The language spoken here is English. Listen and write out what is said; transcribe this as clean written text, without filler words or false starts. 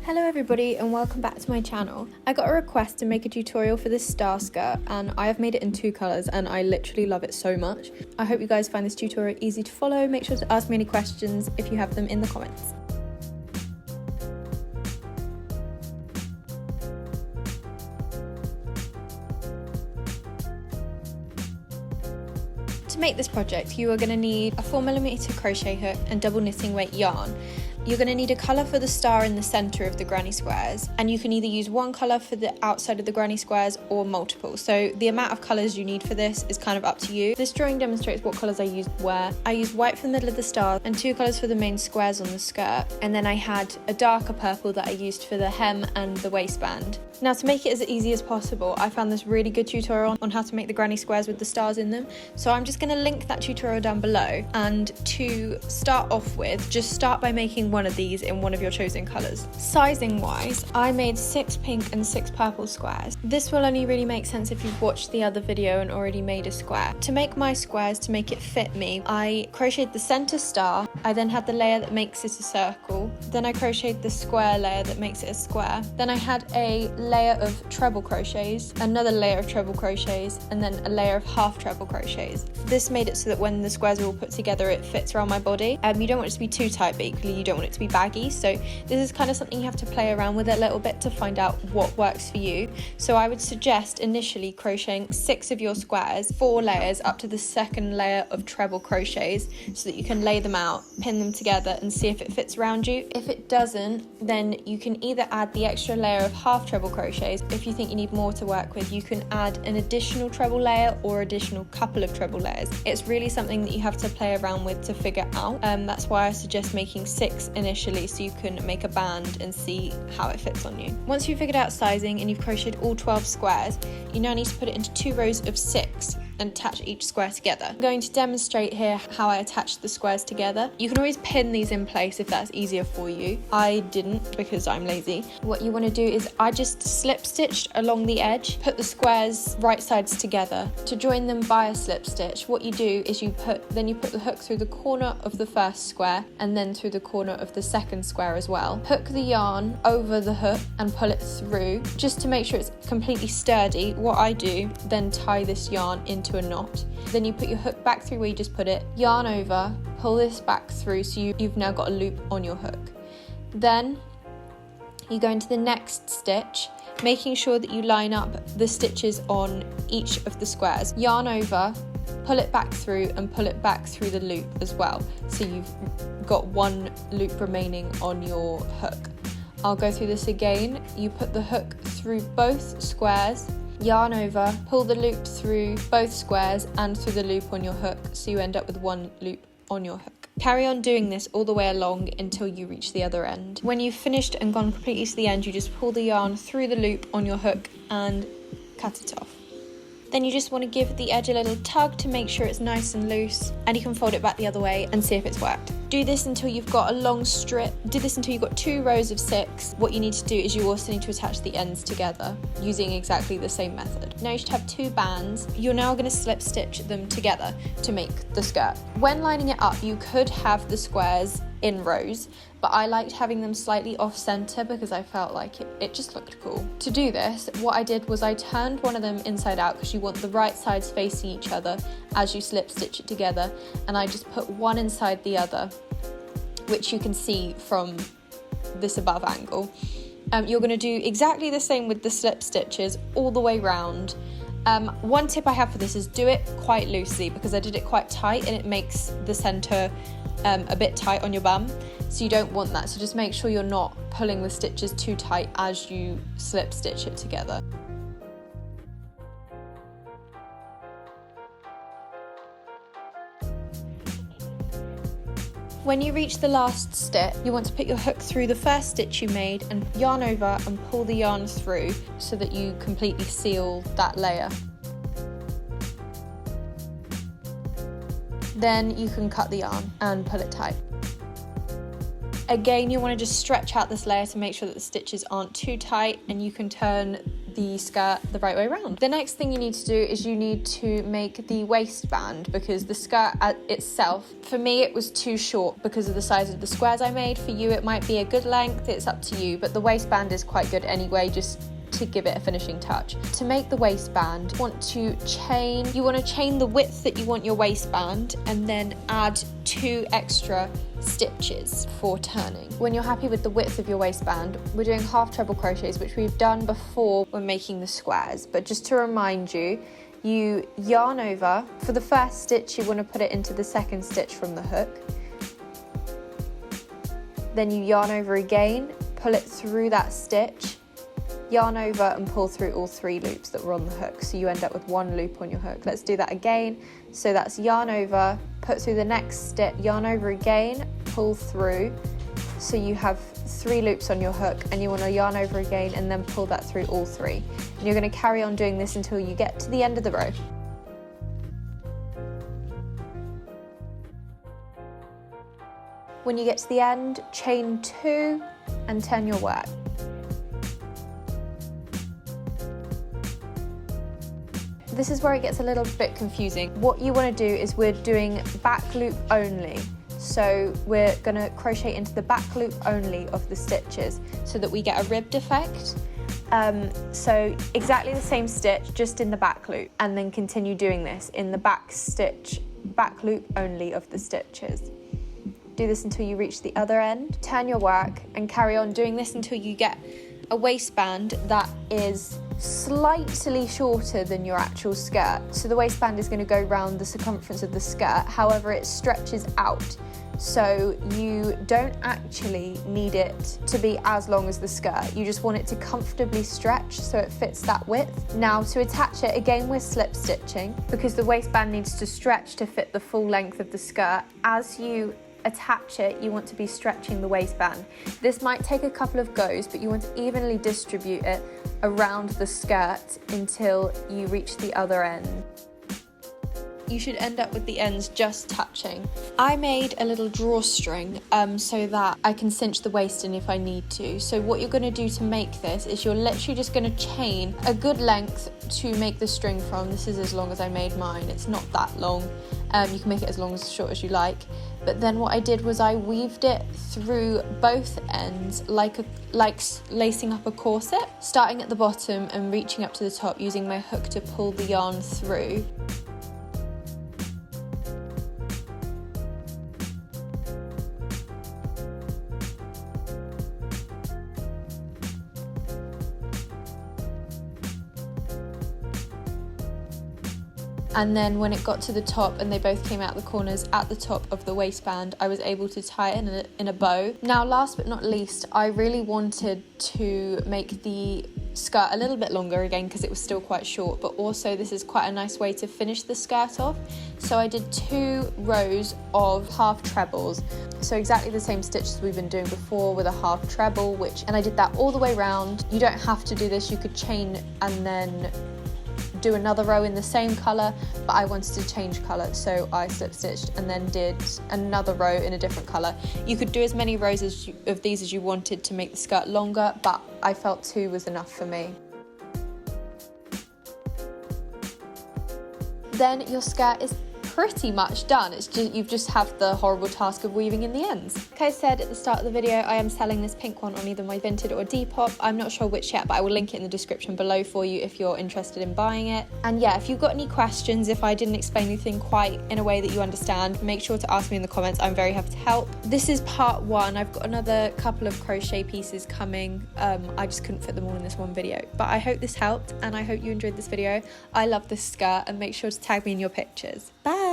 Hello everybody and welcome back to my channel. I got a request to make a tutorial for this star skirt and I have made it in 2 colours and I literally love it so much. I hope you guys find this tutorial easy to follow. Make sure to ask me any questions if you have them in the comments. To make this project you are going to need a 4mm crochet hook and double knitting weight yarn. You're going to need a colour for the star in the centre of the granny squares, and you can either use one colour for the outside of the granny squares or multiple, so the amount of colours you need for this is kind of up to you. This drawing demonstrates what colours I used where. I used white for the middle of the star and 2 colours for the main squares on the skirt, and then I had a darker purple that I used for the hem and the waistband. Now, to make it as easy as possible, I found this really good tutorial on how to make the granny squares with the stars in them, so I'm just going to link that tutorial down below. And to start off with, just start by making one of these in one of your chosen colours. Sizing wise, I made 6 pink and 6 purple squares. This will only really make sense if you've watched the other video and already made a square. To make my squares, to make it fit me, I crocheted the centre star, I then had the layer that makes it a circle, then I crocheted the square layer that makes it a square, then I had a layer of treble crochets, another layer of treble crochets, and then a layer of half treble crochets. This made it so that when the squares are all put together it fits around my body. You don't want it to be too tight, but equally you don't want it to be baggy, so this is kind of something you have to play around with a little bit to find out what works for you. So I would suggest initially crocheting 6 of your squares, 4 layers up to the second layer of treble crochets, so that you can lay them out, pin them together and see if it fits around you. If it doesn't, then you can either add the extra layer of half treble crochets. If you think you need more to work with, you can add an additional treble layer or additional couple of treble layers. It's really something that you have to play around with to figure out. That's why I suggest making 6 initially, so you can make a band and see how it fits on you. Once you've figured out sizing and you've crocheted all 12 squares, you now need to put it into 2 rows of 6 and attach each square together. I'm going to demonstrate here how I attach the squares together. You can always pin these in place if that's easier for you. I didn't because I'm lazy. What you want to do is I just slip stitched along the edge, put the squares right sides together. To join them by a slip stitch, what you do is you put the hook through the corner of the first square and then through the corner of the second square as well. Hook the yarn over the hook and pull it through just to make sure it's completely sturdy. What I do, then tie this yarn into a knot. Then you put your hook back through where you just put it, yarn over, pull this back through so you've now got a loop on your hook. Then you go into the next stitch, making sure that you line up the stitches on each of the squares. Yarn over, pull it back through and pull it back through the loop as well, so you've got 1 loop remaining on your hook. I'll go through this again. You put the hook through both squares, yarn over, pull the loop through both squares and through the loop on your hook, so you end up with 1 loop on your hook. Carry on doing this all the way along until you reach the other end. When you've finished and gone completely to the end, you just pull the yarn through the loop on your hook and cut it off. Then you just want to give the edge a little tug to make sure it's nice and loose, and you can fold it back the other way and see if it's worked. Do this until you've got a long strip. Do this until you've got 2 rows of 6. What you need to do is you also need to attach the ends together using exactly the same method. Now you should have 2 bands. You're now going to slip stitch them together to make the skirt. When lining it up, you could have the squares in rows, but I liked having them slightly off center because I felt like it just looked cool. To do this, what I did was I turned one of them inside out because you want the right sides facing each other as you slip stitch it together, and I just put one inside the other, which you can see from this above angle. You're going to do exactly the same with the slip stitches all the way round. One tip I have for this is do it quite loosely, because I did it quite tight and it makes the center a bit tight on your bum, so you don't want that. So just make sure you're not pulling the stitches too tight as you slip stitch it together. When you reach the last stitch, you want to put your hook through the first stitch you made and yarn over and pull the yarn through so that you completely seal that layer. Then you can cut the yarn and pull it tight. Again, you want to just stretch out this layer to make sure that the stitches aren't too tight, and you can turn the skirt the right way around. The next thing you need to do is you need to make the waistband, because the skirt itself, for me it was too short because of the size of the squares I made. For you it might be a good length, it's up to you, but the waistband is quite good anyway, just to give it a finishing touch. To make the waistband, you want to chain the width that you want your waistband and then add 2 extra stitches for turning. When you're happy with the width of your waistband, we're doing half treble crochets, which we've done before when making the squares, but just to remind you, you yarn over. For the first stitch, you want to put it into the second stitch from the hook. Then you yarn over again, pull it through that stitch, yarn over and pull through all 3 loops that were on the hook, so you end up with 1 loop on your hook. Let's do that again. So that's yarn over, put through the next stitch, yarn over again, pull through, so you have 3 loops on your hook, and you want to yarn over again and then pull that through all 3. And you're going to carry on doing this until you get to the end of the row. When you get to the end, chain 2 and turn your work. This is where it gets a little bit confusing. What you want to do is we're doing back loop only. So we're going to crochet into the back loop only of the stitches so that we get a ribbed effect. So exactly the same stitch, just in the back loop, and then continue doing this in the back loop only of the stitches. Do this until you reach the other end. Turn your work and carry on doing this until you get a waistband that is slightly shorter than your actual skirt. So the waistband is going to go round the circumference of the skirt, however it stretches out. So you don't actually need it to be as long as the skirt, you just want it to comfortably stretch so it fits that width. Now to attach it, again we're slip stitching because the waistband needs to stretch to fit the full length of the skirt. As you attach it, you want to be stretching the waistband. This might take a couple of goes, but you want to evenly distribute it around the skirt until you reach the other end. You should end up with the ends just touching. I made a little drawstring so that I can cinch the waist in if I need to. So what you're going to do to make this is you're literally just going to chain a good length to make the string from. This is as long as I made mine, it's not that long. You can make it as long as short as you like. But then what I did was I weaved it through both ends like lacing up a corset, starting at the bottom and reaching up to the top, using my hook to pull the yarn through. And then when it got to the top and they both came out the corners at the top of the waistband, I was able to tie it in a bow. Now, last but not least, I really wanted to make the skirt a little bit longer again because it was still quite short, but also this is quite a nice way to finish the skirt off. So I did 2 rows of half trebles. So exactly the same stitches we've been doing before with a half treble, and I did that all the way around. You don't have to do this, you could chain and then do another row in the same colour, but I wanted to change colour, so I slip stitched and then did another row in a different colour. You could do as many rows of these as you wanted to make the skirt longer, but I felt 2 was enough for me. Then your skirt is pretty much done. It's just you just have the horrible task of weaving in the ends. Like I said at the start of the video, I am selling this pink one on either my Vinted or Depop. I'm not sure which yet, but I will link it in the description below for you if you're interested in buying it. And yeah, if you've got any questions, if I didn't explain anything quite in a way that you understand, make sure to ask me in the comments. I'm very happy to help. This is part 1. I've got another couple of crochet pieces coming. I just couldn't fit them all in this one video, but I hope this helped and I hope you enjoyed this video. I love this skirt and make sure to tag me in your pictures. Bye!